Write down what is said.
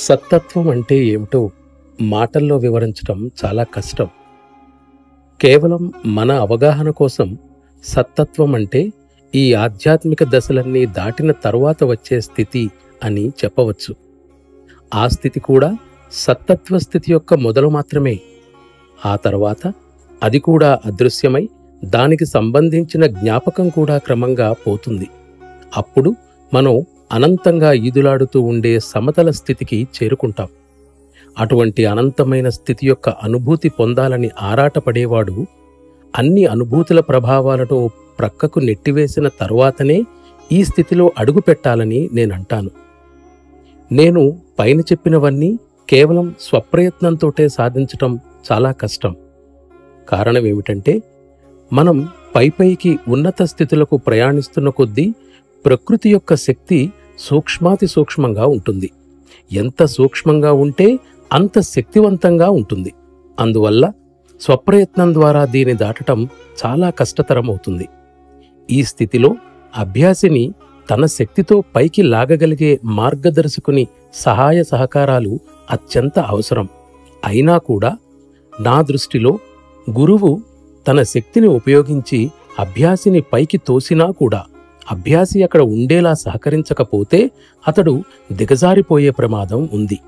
సత్తత్వం అంటే ఏమిటో మాటల్లో వివరించటం చాలా కష్టం. కేవలం మన అవగాహన కోసం సత్తత్వం అంటే ఈ ఆధ్యాత్మిక దశలన్నీ దాటిన తరువాత వచ్చే స్థితి అని చెప్పవచ్చు. ఆ స్థితి కూడా సత్తత్వ స్థితి యొక్క మొదలు మాత్రమే. ఆ తర్వాత అది కూడా అదృశ్యమై దానికి సంబంధించిన జ్ఞాపకం కూడా క్రమంగా పోతుంది. అప్పుడు మనం అనంతంగా ఈదులాడుతూ ఉండే సమతల స్థితికి చేరుకుంటాం. అటువంటి అనంతమైన స్థితి యొక్క అనుభూతి పొందాలని ఆరాటపడేవాడు అన్ని అనుభూతుల ప్రభావాలను ప్రక్కకు నెట్టివేసిన తరువాతనే ఈ స్థితిలో అడుగుపెట్టాలని నేనంటాను. నేను పైన చెప్పినవన్నీ కేవలం స్వప్రయత్నంతోటే సాధించటం చాలా కష్టం. కారణమేమిటంటే మనం పైపైకి ఉన్నత స్థితులకు ప్రయాణిస్తున్న కొద్దీ ప్రకృతి యొక్క శక్తి సూక్ష్మాతి సూక్ష్మంగా ఉంటుంది. ఎంత సూక్ష్మంగా ఉంటే అంత శక్తివంతంగా ఉంటుంది. అందువల్ల స్వప్రయత్నం ద్వారా దీన్ని దాటటం చాలా కష్టతరమవుతుంది. ఈ స్థితిలో అభ్యాసిని తన శక్తితో పైకి లాగగలిగే మార్గదర్శకుని సహాయ సహకారాలు అత్యంత అవసరం. అయినా కూడా నా దృష్టిలో గురువు తన శక్తిని ఉపయోగించి అభ్యాసిని పైకి తోసినా కూడా అభ్యాసి అక్కడ ఉండేలా సహకరించకపోతే అతడు దిగజారిపోయే ప్రమాదం ఉంది.